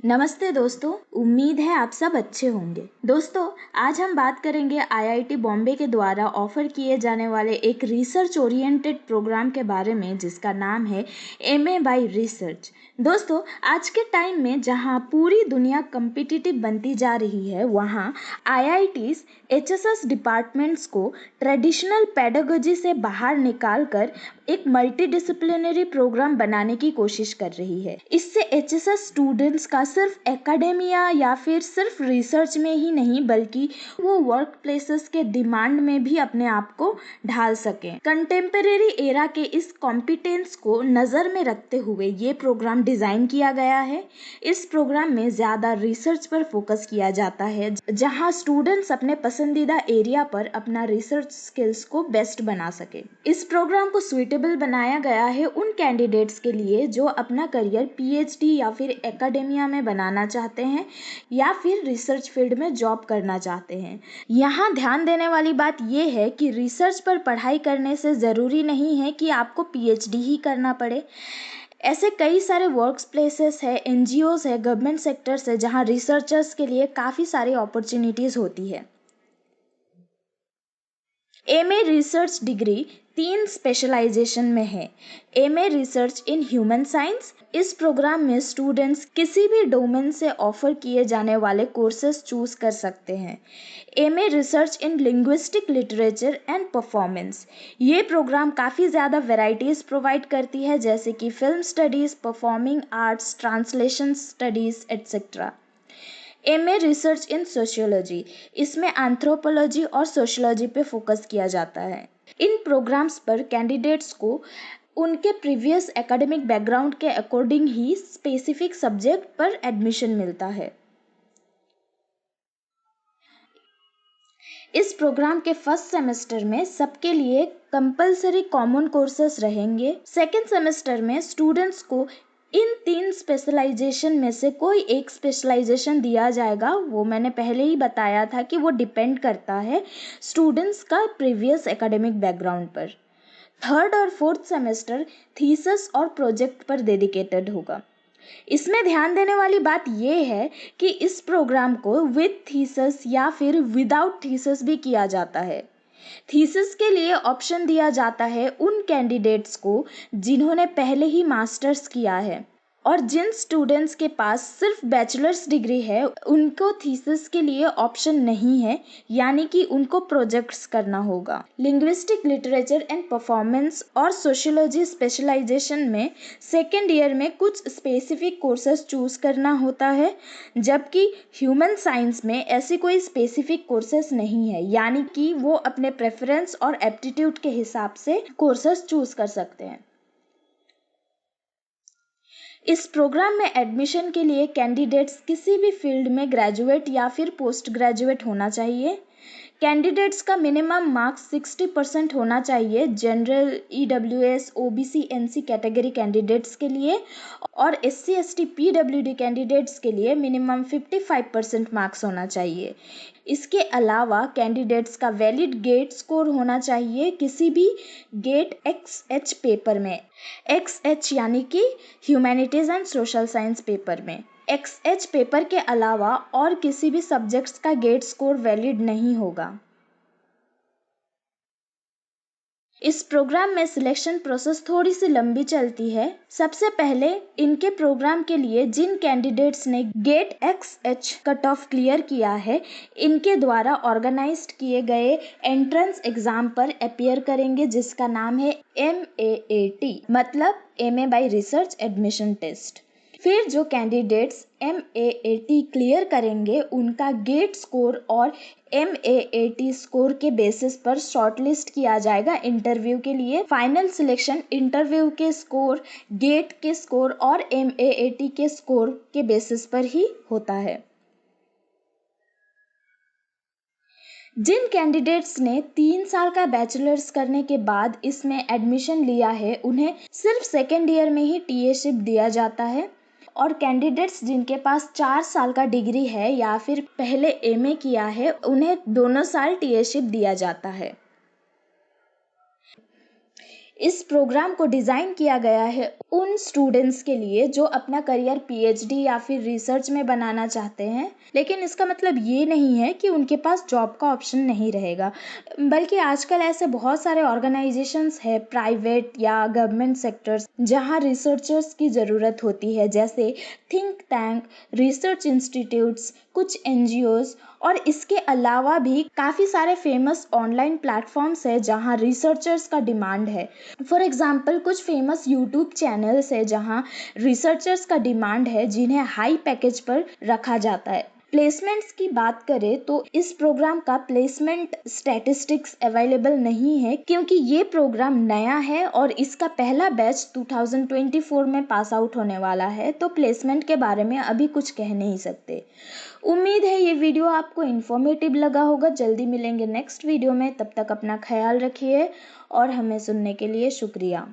नमस्ते दोस्तों, उम्मीद है आप सब अच्छे होंगे। दोस्तों, आज हम बात करेंगे आईआईटी बॉम्बे के द्वारा ऑफर किए जाने वाले एक रिसर्च ओरिएंटेड प्रोग्राम के बारे में जिसका नाम है एमए बाय रिसर्च। दोस्तों, आज के टाइम में जहां पूरी दुनिया कम्पिटिटिव बनती जा रही है, वहां आईआईटीज एचएसएस डिपार्टमेंट्स को ट्रेडिशनल पेडागोजी से बाहर निकाल कर एक मल्टीडिसिप्लिनरी प्रोग्राम बनाने की कोशिश कर रही है। इससे एचएसएस स्टूडेंट्स का सिर्फ एकेडेमिया या फिर सिर्फ रिसर्च में ही नहीं बल्कि वो वर्क प्लेसेस के डिमांड में भी अपने आप को ढाल सकें। कंटेम्परेरी एरा के इस कॉम्पिटेंस को नज़र में रखते हुए ये प्रोग्राम डिज़ाइन किया गया है। इस प्रोग्राम में ज़्यादा रिसर्च पर फोकस किया जाता है, जहाँ स्टूडेंट्स अपने पसंदीदा एरिया पर अपना रिसर्च स्किल्स को बेस्ट बना सके। इस प्रोग्राम को सुइटेबल बनाया गया है उन कैंडिडेट्स के लिए जो अपना करियर पीएचडी या फिर एकेडेमिया में बनाना चाहते हैं या फिर रिसर्च फील्ड में जॉब करना चाहते हैं। यहाँ ध्यान देने वाली बात यह है कि रिसर्च पर पढ़ाई करने से ज़रूरी नहीं है कि आपको पीएचडी ही करना पड़े। ऐसे कई सारे वर्क प्लेसेस है, एनजीओज है, गवर्नमेंट सेक्टर्स है जहाँ रिसर्चर्स के लिए काफ़ी सारी अपॉर्चुनिटीज़ होती है। एमए रिसर्च डिग्री 3 स्पेशलाइजेशन में है। MA research in human science, इस प्रोग्राम में स्टूडेंट्स किसी भी डोमेन से ऑफर किए जाने वाले कोर्सेज चूज कर सकते हैं। MA research in linguistic literature and performance, ये प्रोग्राम काफ़ी ज़्यादा वेराइटीज़ प्रोवाइड करती है जैसे कि film studies, performing arts, translation studies etcetera. MA research इन सोशियोलॉजी, इसमें एंथ्रोपोलॉजी और सोशियोलॉजी पे फोकस किया जाता है। इन प्रोग्राम्स पर कैंडिडेट्स को उनके प्रीवियस एकेडमिक बैकग्राउंड के अकॉर्डिंग ही स्पेसिफिक सब्जेक्ट पर एडमिशन मिलता है। इस प्रोग्राम के फर्स्ट सेमेस्टर में सबके लिए कंपलसरी कॉमन कोर्सेज रहेंगे। सेकेंड सेमेस्टर में स्टूडेंट्स को इन 3 स्पेशलाइजेशन में से कोई एक स्पेशलाइजेशन दिया जाएगा। वो मैंने पहले ही बताया था कि वो डिपेंड करता है स्टूडेंट्स का प्रीवियस एकेडमिक बैकग्राउंड पर। थर्ड और फोर्थ सेमेस्टर थीसिस और प्रोजेक्ट पर डेडिकेटेड होगा। इसमें ध्यान देने वाली बात यह है कि इस प्रोग्राम को विद थीसिस या फिर विदाउट थीसिस भी किया जाता है। थीसिस के लिए ऑप्शन दिया जाता है उन कैंडिडेट्स को जिन्होंने पहले ही मास्टर्स किया है, और जिन स्टूडेंट्स के पास सिर्फ बैचलर्स डिग्री है उनको थीसिस के लिए ऑप्शन नहीं है, यानी कि उनको प्रोजेक्ट्स करना होगा। लिंग्विस्टिक लिटरेचर एंड परफॉर्मेंस और सोशियोलॉजी स्पेशलाइजेशन में सेकेंड ईयर में कुछ स्पेसिफिक कोर्सेज चूज करना होता है, जबकि ह्यूमन साइंस में ऐसी कोई स्पेसिफिक कोर्सेज नहीं है, यानी कि वो अपने प्रेफरेंस और एप्टीट्यूड के हिसाब से कोर्सेज चूज कर सकते हैं। इस प्रोग्राम में एडमिशन के लिए कैंडिडेट्स किसी भी फील्ड में ग्रेजुएट या फिर पोस्ट ग्रेजुएट होना चाहिए। कैंडिडेट्स का मिनिमम मार्क्स 60% होना चाहिए general, EWS, OBC, NC category candidates के लिए, और एससी, एसटी, पीडब्ल्यूडी कैंडिडेट्स के लिए मिनिमम 55% मार्क्स होना चाहिए। इसके अलावा कैंडिडेट्स का वैलिड गेट स्कोर होना चाहिए किसी भी गेट XH पेपर में। XH यानी कि humanities and social science paper में। XH पेपर के अलावा और किसी भी सब्जेक्ट्स का गेट स्कोर वैलिड नहीं होगा। इस प्रोग्राम में सिलेक्शन प्रोसेस थोड़ी सी लंबी चलती है। सबसे पहले इनके प्रोग्राम के लिए जिन कैंडिडेट्स ने GATE XH cut off clear किया है, इनके द्वारा ऑर्गेनाइज्ड किए गए एंट्रेंस एग्जाम पर अपीयर करेंगे जिसका नाम है MAAT, मतलब MA by research admission test. फिर जो कैंडिडेट्स MAAT क्लियर करेंगे उनका गेट स्कोर और MAAT स्कोर के बेसिस पर शॉर्टलिस्ट किया जाएगा इंटरव्यू के लिए। फाइनल सिलेक्शन इंटरव्यू के स्कोर, गेट के स्कोर और MAAT के स्कोर के बेसिस पर ही होता है। जिन कैंडिडेट्स ने 3 साल का बैचलर्स करने के बाद इसमें एडमिशन लिया है उन्हें सिर्फ सेकेंड ईयर में ही टीएशिप दिया जाता है, और कैंडिडेट्स जिनके पास 4 साल का डिग्री है या फिर पहले एमए किया है उन्हें दोनों साल टीएशिप दिया जाता है। इस प्रोग्राम को डिज़ाइन किया गया है उन स्टूडेंट्स के लिए जो अपना करियर पीएचडी या फिर रिसर्च में बनाना चाहते हैं, लेकिन इसका मतलब ये नहीं है कि उनके पास जॉब का ऑप्शन नहीं रहेगा, बल्कि आजकल ऐसे बहुत सारे ऑर्गेनाइजेशंस है, प्राइवेट या गवर्नमेंट सेक्टर्स, जहां रिसर्चर्स की ज़रूरत होती है, जैसे थिंक टैंक, रिसर्च इंस्टीट्यूट्स, कुछ एनजीओज, और इसके अलावा भी काफ़ी सारे फेमस ऑनलाइन प्लेटफॉर्म्स है जहां रिसर्चर्स का डिमांड है। फॉर एग्जांपल कुछ फेमस यूट्यूब चैनल्स है जहां रिसर्चर्स का डिमांड है, जिन्हें हाई पैकेज पर रखा जाता है। प्लेसमेंट्स की बात करें तो इस प्रोग्राम का प्लेसमेंट स्टैटिस्टिक्स अवेलेबल नहीं है, क्योंकि ये प्रोग्राम नया है और इसका पहला बैच 2024 में पास आउट होने वाला है, तो प्लेसमेंट के बारे में अभी कुछ कह नहीं सकते। उम्मीद है ये वीडियो आपको इन्फॉर्मेटिव लगा होगा। जल्दी मिलेंगे नेक्स्ट वीडियो में, तब तक अपना ख्याल रखिए और हमें सुनने के लिए शुक्रिया।